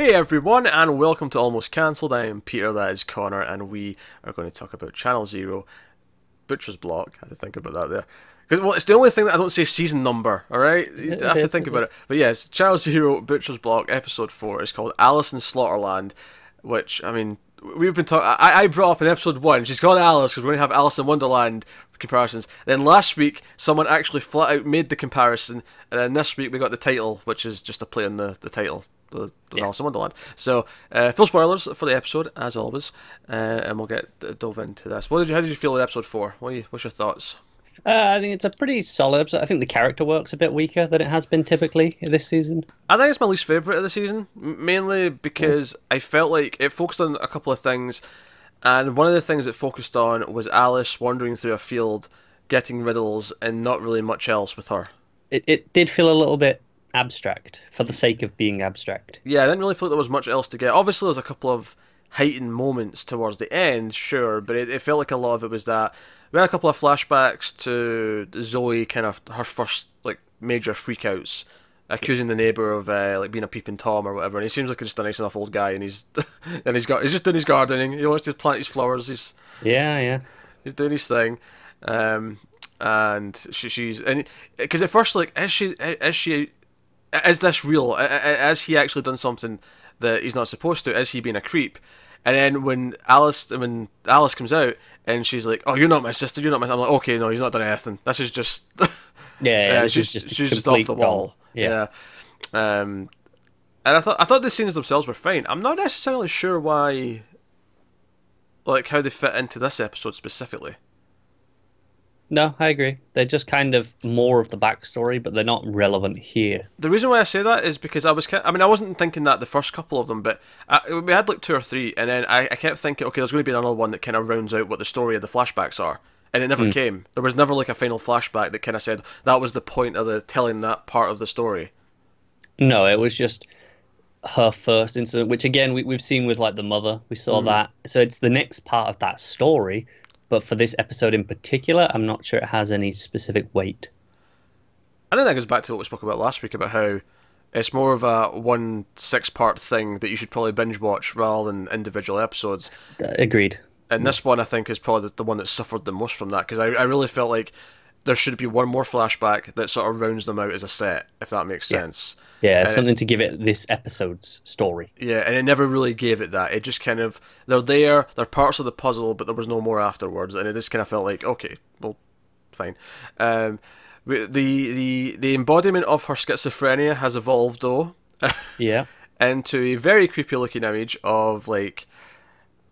Hey everyone, and welcome to Almost Cancelled. I am Peter, that is Connor, and we are going to talk about Channel Zero, Butcher's Block. I had to think about that there. Because, well, it's the only thing that I don't say season number, alright? You have to think about it. But yes, Channel Zero, Butcher's Block, episode 4 is called Alice in Slaughterland, which, I mean, we've been talking. I brought up in episode 1, she's called Alice because we're going to have Alice in Wonderland comparisons. Then last week, someone actually flat out made the comparison, and then this week we got the title, which is just a play on the title. Alice in Wonderland. So, full spoilers for the episode, as always, and we'll dove into this. How did you feel with episode 4? What's your thoughts? I think it's a pretty solid episode. I think the character work's a bit weaker than it has been typically this season. I think it's my least favourite of the season, mainly because I felt like it focused on a couple of things, and one of the things it focused on was Alice wandering through a field, getting riddles, and not really much else with her. It did feel a little bit abstract for the sake of being abstract. Yeah, I didn't really feel like there was much else to get. Obviously, there was a couple of heightened moments towards the end, sure, but it felt like a lot of it was that we had a couple of flashbacks to Zoe, kind of her first like major freakouts, accusing the neighbour of like being a peeping tom or whatever, and he seems like just a nice enough old guy, and he's he's just doing his gardening. He wants to plant his flowers. He's doing his thing. And she's because at first, like, is this real? Has he actually done something that he's not supposed to? Is he being a creep? And then when Alice comes out and she's like, "Oh, you're not my sister. You're not my." I'm like, "Okay, no, he's not done anything. This is just she's just off the wall." Yeah. And I thought the scenes themselves were fine. I'm not necessarily sure why, like, how they fit into this episode specifically. No, I agree. They're just kind of more of the backstory, but they're not relevant here. The reason why I say that is because I wasn't thinking that the first couple of them, but we had like 2 or 3, and then I kept thinking, okay, there's going to be another one that kind of rounds out what the story of the flashbacks are, and it never came. There was never like a final flashback that kind of said that was the point of the telling that part of the story. No, it was just her first incident, which again we've seen with like the mother. We saw that, so it's the next part of that story. But for this episode in particular, I'm not sure it has any specific weight. I think that goes back to what we spoke about last week, about how it's more of a 1 6-part thing that you should probably binge watch rather than individual episodes. Agreed. And this one, I think, is probably the one that suffered the most from that, because I really felt like there should be one more flashback that sort of rounds them out as a set, if that makes sense. Yeah, something to give it this episode's story. Yeah, and it never really gave it that. It just kind of, they're parts of the puzzle, but there was no more afterwards, and it just kind of felt like, okay, well, fine. The embodiment of her schizophrenia has evolved, though. Yeah. Into a very creepy looking image of, like,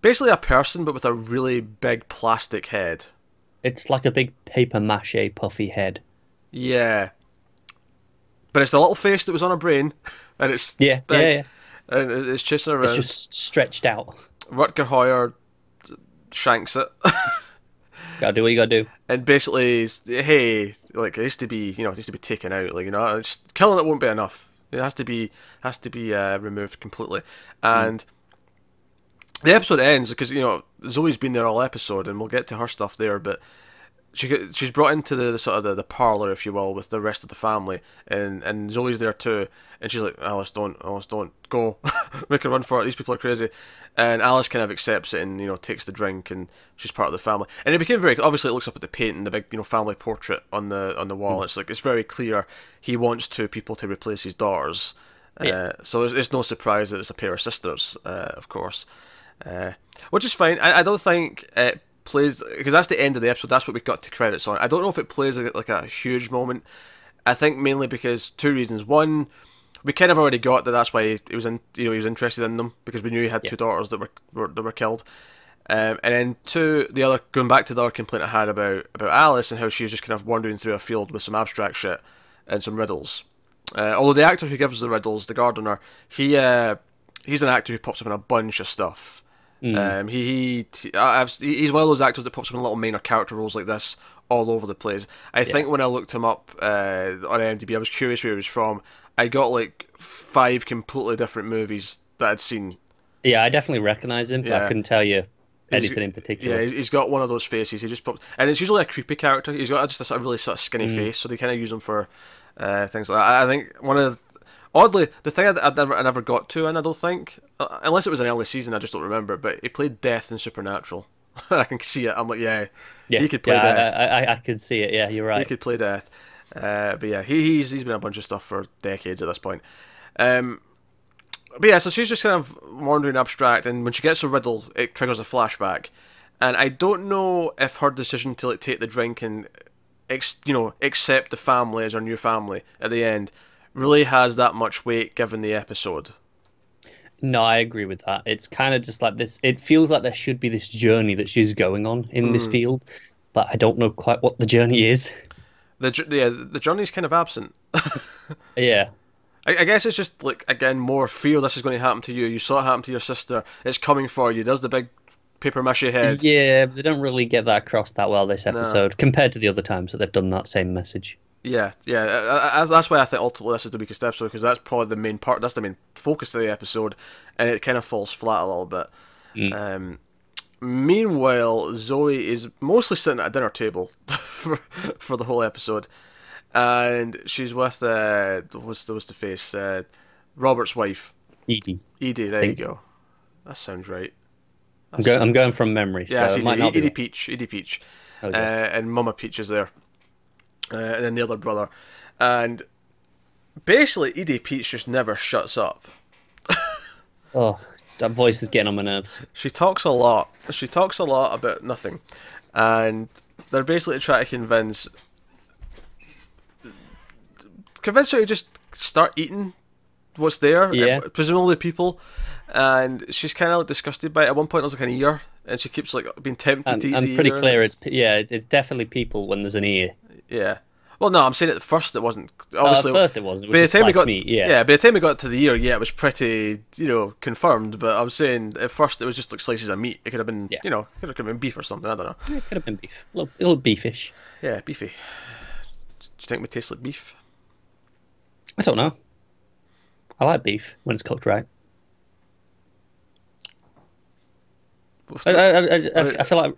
basically a person, but with a really big plastic head. It's like a big paper mache puffy head. Yeah. But it's the little face that was on her brain, and it's big, and it's chasing around. It's just stretched out. Rutger Hauer shanks it. Gotta do what you gotta do. And basically, hey, like, it needs to be taken out. Like, just killing it won't be enough. It has to be removed completely. And the episode ends because Zoe's been there all episode, and we'll get to her stuff there, but she's brought into the sort of the parlour, if you will, with the rest of the family, and Zoe's there too, and she's like, Alice, don't go, make her run for it, these people are crazy. And Alice kind of accepts it and takes the drink, and she's part of the family. And it became very, obviously it looks up at the painting, the big family portrait on the wall. It's like, it's very clear he wants 2 people to replace his daughters. So it's no surprise that it's a pair of sisters, of course, which is fine. I don't think it plays, because that's the end of the episode, that's what we got to credits on. I don't know if it plays like a huge moment. I think mainly because 2 reasons. One, we kind of already got that's why he was interested in them, because we knew he had 2 daughters that were killed. And then 2, going back to the other complaint I had about Alice and how she was just kind of wandering through a field with some abstract shit and some riddles. Although the actor who gives the riddles, the gardener, he's an actor who pops up in a bunch of stuff. He's one of those actors that pops up in little minor character roles like this all over the place. I think when I looked him up on IMDb, I was curious where he was from. I got like 5 completely different movies that I'd seen. Yeah, I definitely recognise him, but I couldn't tell you anything in particular. Yeah, he's got one of those faces. He just pops, and it's usually a creepy character. He's got just a really sort of skinny face, so they kind of use him for things like that. I think one of Oddly, the thing I never got to, and I don't think, unless it was an early season, I just don't remember. But he played Death in Supernatural. I can see it. I'm like, yeah, Yeah, he could play Death. I could see it. Yeah, you're He right. could play Death. But yeah, he's been a bunch of stuff for decades at this point. Um, but yeah, so she's just kind of wandering abstract, and when she gets a riddle, it triggers a flashback. And I don't know if her decision to like take the drink and accept the family as her new family at the end really has that much weight given the episode. No, I agree with that. It's kind of just like this. It feels like there should be this journey that she's going on in this field, but I don't know quite what the journey is. The journey's kind of absent. Yeah. I guess it's just like, again, more fear this is going to happen to you. You saw it happen to your sister. It's coming for you. There's the big paper mache head. Yeah, but they don't really get that across that well this episode compared to the other times that they've done that same message. Yeah. That's why I think ultimately this is the weakest episode, because that's probably the main part. That's the main focus of the episode, and it kind of falls flat a little bit. Meanwhile, Zoe is mostly sitting at a dinner table for the whole episode, and she's with what's the face? Robert's wife, Edie. Edie. There you go. That sounds right. I'm going from memory, Yeah, so it might not be. Edie Peach, Okay. and Mama Peach is there, and then the other brother, and basically Edie Peach just never shuts up. Oh, that voice is getting on my nerves. She talks a lot. She talks a lot about nothing, and they're basically trying to convince her to just start eating what's there. Yeah. Presumably people, and she's kind of like disgusted by it. At one point, there's like an ear, and she keeps like being tempted to eat the I'm pretty ear. clear. It's definitely people when there's an ear. Yeah. Well, no, I'm saying at first it wasn't. Obviously, At first it wasn't. It was by the just time we sliced got meat. Yeah. by the time we got to the ear, yeah, it was pretty, confirmed. But I'm saying at first it was just like slices of meat. It could have been, Yeah. it could have been beef or something. I don't know. It could have been beef. A little beefish. Yeah, beefy. Do you think we taste like beef? I don't know. I like beef when it's cooked right. I feel like.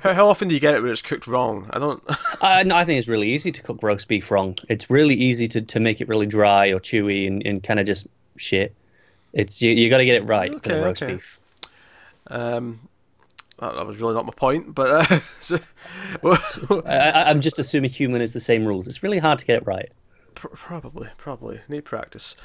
How often do you get it where it's cooked wrong? I don't. No, I think it's really easy to cook roast beef wrong. It's really easy to make it really dry or chewy and kind of just shit. It's you got to get it right for the roast beef. That was really not my point, but I'm just assuming human is the same rules. It's really hard to get it right. Probably need practice.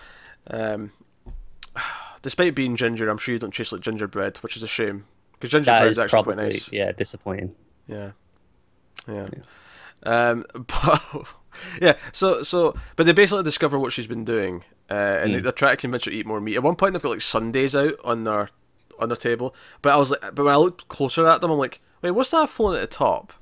Despite being ginger, I'm sure you don't taste like gingerbread, which is a shame, because gingerbread is actually quite nice. Yeah, disappointing. Yeah. But yeah. So, but they basically discover what she's been doing, and they're trying to convince her to eat more meat. At one point, they've got like sundaes out on their table, but when I looked closer at them, I'm like, wait, what's that floating at the top?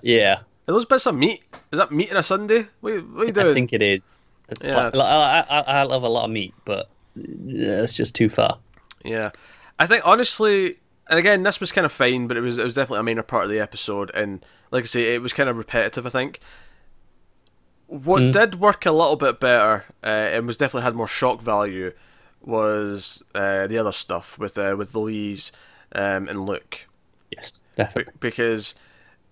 Yeah. Are those bits of meat? Is that meat in a sundae? What are you doing? I think it is. Yeah. I love a lot of meat, but it's just too far. Yeah, I think honestly, and again, this was kind of fine, but it was definitely a minor part of the episode, and like I say, it was kind of repetitive. I think what did work a little bit better, and was definitely had more shock value, was the other stuff with Louise and Luke. Yes, definitely. Because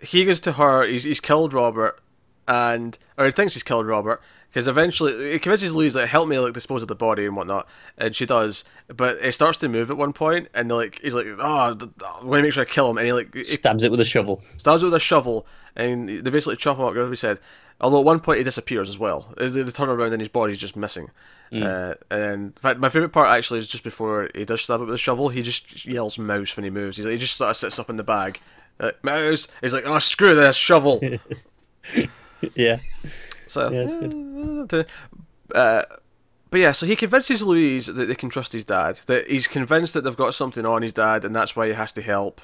he goes to her, he's killed Robert, or he thinks he's killed Robert, because eventually he convinces Louise, like, help me like dispose of the body and whatnot, and she does, but it starts to move at one point, and he's like, I'm going to make sure I kill him, and he stabs it with a shovel. Stabs it with a shovel, and they basically chop him up, as we said. Although at one point he disappears as well. They turn around and his body's just missing. And in fact, my favourite part actually is just before he does stab it with a shovel, he just yells mouse when he moves. He just sort of sits up in the bag. Mouse! He's like, oh, screw this, shovel! Yeah. So, yeah, it's good. But yeah, so he convinces Louise that they can trust his dad. That he's convinced that they've got something on his dad, and that's why he has to help.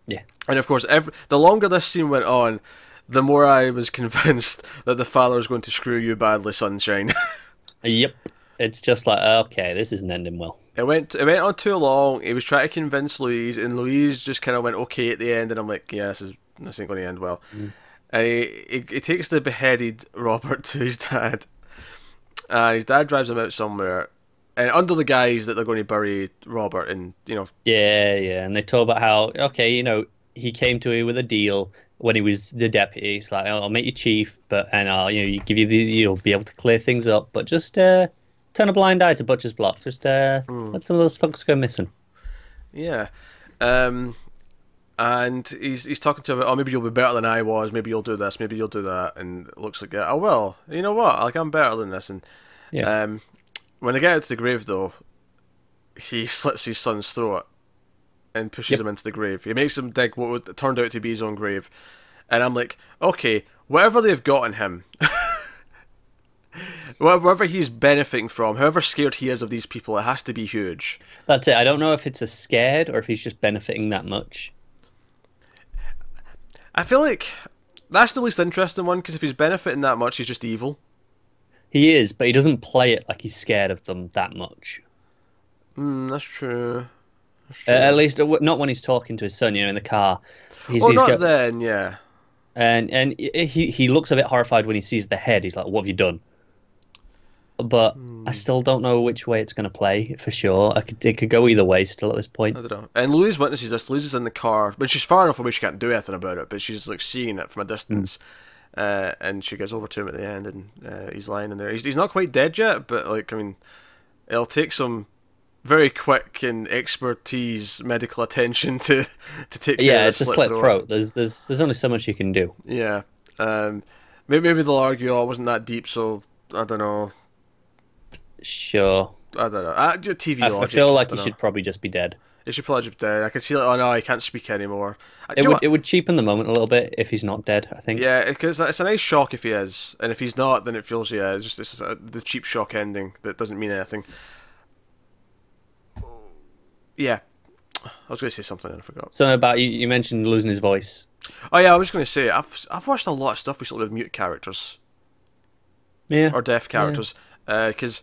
Yeah. And of course, the longer this scene went on, the more I was convinced that the father was going to screw you badly, sunshine. Yep. It's just like, okay, this isn't ending well. It went on too long. He was trying to convince Louise, and Louise just kind of went okay at the end, and I'm like, yeah, this ain't going to end well. And he takes the beheaded Robert to his dad, and his dad drives him out somewhere, and under the guise that they're going to bury Robert, and Yeah, and they talk about how, okay, he came to me with a deal when he was the deputy. It's like, I'll make you chief, and I'll you give you you'll be able to clear things up, but just turn a blind eye to Butcher's block. Just let some of those folks go missing. Yeah. And he's talking to him about, oh, maybe you'll be better than I was, maybe you'll do this, maybe you'll do that, and it looks like, I will. You know what? Like, I'm better than this. And when they get out to the grave, though, he slits his son's throat and pushes him into the grave. He makes him dig what would turned out to be his own grave. And I'm like, okay, whatever they've got in him, whatever he's benefiting from, however scared he is of these people, it has to be huge. That's it. I don't know if it's a scared or if he's just benefiting that much. I feel like that's the least interesting one, because if he's benefiting that much, he's just evil. He is, but he doesn't play it like he's scared of them that much. That's true. That's true. At least not when he's talking to his son, in the car. Then, yeah. And he looks a bit horrified when he sees the head. He's like, what have you done? But I still don't know which way it's going to play, for sure. It could go either way still at this point. I don't know. And Louise witnesses this. Louise is in the car, but she's far enough away she can't do anything about it, but she's like seeing it from a distance. And she gets over to him at the end, and he's lying in there. He's not quite dead yet, but like, I mean, it'll take some very quick and expertise medical attention to take care of yeah, it's a slit throat. There's only so much you can do. Yeah. Maybe they'll argue, oh, it wasn't that deep, so I don't know. Sure. I don't know. TV logic. I feel like he should probably just be dead. He should probably just be dead. I can see, like, oh no, he can't speak anymore. It would cheapen the moment a little bit if he's not dead, I think. Yeah, because it's a nice shock if he is, and if he's not, then it feels, it's just the cheap shock ending that doesn't mean anything. Yeah, I was going to say something and I forgot. Something about you mentioned losing his voice. Oh yeah, I was going to say I've watched a lot of stuff recently with mute characters. Yeah. Or deaf characters. Because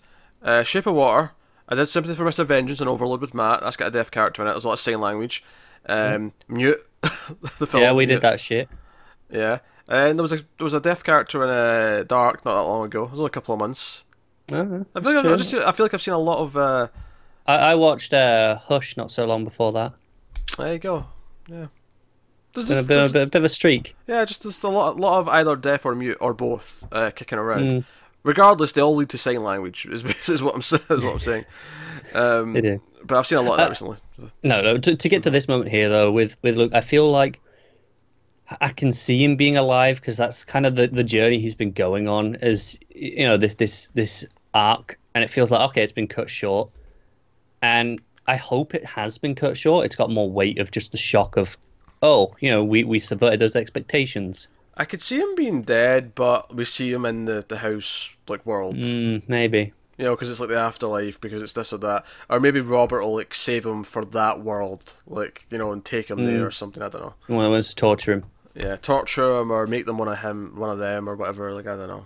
Shape of Water, I did Sympathy for Mr. Vengeance and Overload with Matt. That's got a deaf character in it. There's a lot of sign language. Mute, the film. Yeah, we did that shit. Yeah, and there was a deaf character in Dark not that long ago. It was only a couple of months. I feel like I've seen a lot of. I watched Hush not so long before that. There you go. Yeah. There's a bit of a streak. Yeah, just a lot of either deaf or mute or both kicking around. Regardless, they all lead to sign language. Is what I'm saying. They do. But I've seen a lot of that recently. No. To get to this moment here though, with Luke, I feel like I can see him being alive because that's kind of the journey he's been going on. As this arc, and it feels like, okay, it's been cut short. And I hope it has been cut short. It's got more weight of just the shock of, we subverted those expectations. I could see him being dead, but we see him in the house world. Maybe. Because it's like the afterlife, because it's this or that. Or maybe Robert will save him for that world, and take him there or something. I don't know. Well, wants to torture him. Yeah, torture him or make them one of them or whatever. I don't know.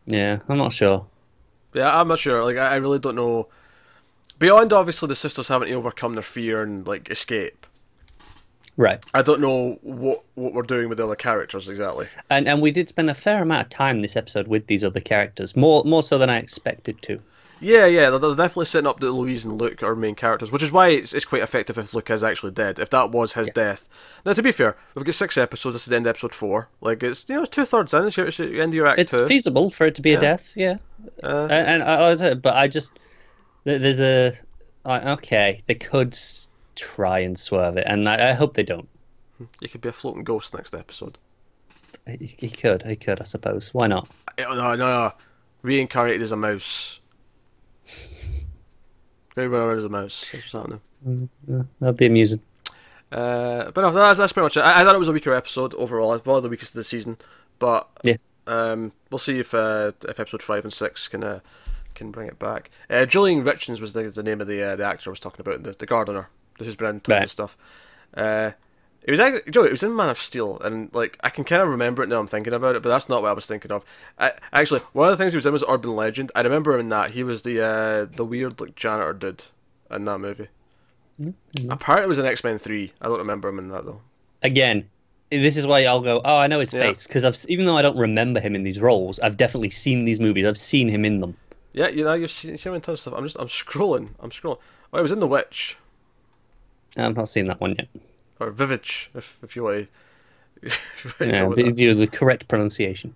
Yeah, I'm not sure. Yeah, I'm not sure. I really don't know. Beyond obviously the sisters having to overcome their fear and escape. Right. I don't know what we're doing with the other characters exactly. And we did spend a fair amount of time this episode with these other characters, more so than I expected to. Yeah, they're definitely setting up that Louise and Luke are main characters, which is why it's quite effective if Luke is actually dead. If that was his death. Now, to be fair, we've got 6 episodes. This is the end of episode 4. It's 2/3 in. It's the end of your act 2. It's feasible for it to be a death. Yeah. There's okay, they could try and swerve it, and I hope they don't. You could be a floating ghost next episode. He could, I suppose. Why not? No. Reincarnated as a mouse. Going around as a mouse. That's what's happening. That'd be amusing. But no, that's pretty much it. I thought it was a weaker episode overall. It's probably the weakest of the season. But yeah, we'll see if episode 5 and 6 can bring it back. Julian Richards was the name of the actor I was talking about, the gardener who's been in tons of stuff. It was in Man of Steel, and I can kind of remember it now I'm thinking about it, but that's not what I was thinking of. Actually, one of the things he was in was Urban Legend. I remember him in that. He was the weird janitor dude in that movie. Apparently it was in X-Men 3. I don't remember him in that though. Again, this is why I'll go, oh, I know his face, because even though I don't remember him in these roles, I've definitely seen these movies. I've seen him in them. Yeah, you've seen him in tons of stuff. I'm scrolling. Oh, he was in The Witch. I've not seen that one yet. or Vivage, if you want to. Yeah, the correct pronunciation.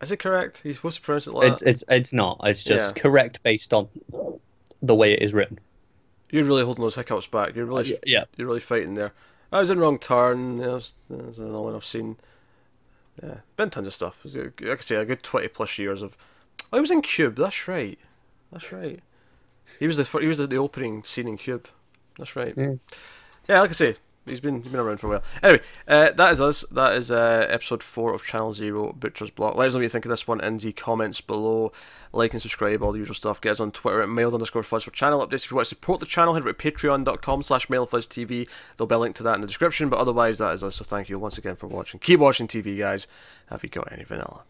Is it correct? You're supposed to pronounce it like that? It's not. It's just correct based on the way it is written. You're really holding those hiccups back. You're really You're really fighting there. I was in Wrong Turn. There's another one I've seen. Yeah, been tons of stuff. Like I say, a good 20+ years of. Oh, he was in Cube. That's right. He was the opening scene in Cube. That's right. Yeah, like I say, he's been around for a while. Anyway, that is us. That is episode 4 of Channel Zero Butcher's Block. Let us know what you think of this one in the comments below. Like and subscribe, all the usual stuff. Get us on Twitter at mailed_fuzz for channel updates. If you want to support the channel, head over to patreon.com/mailfuzztv. There'll be a link to that in the description. But otherwise, that is us. So thank you once again for watching. Keep watching TV, guys. Have you got any vanilla?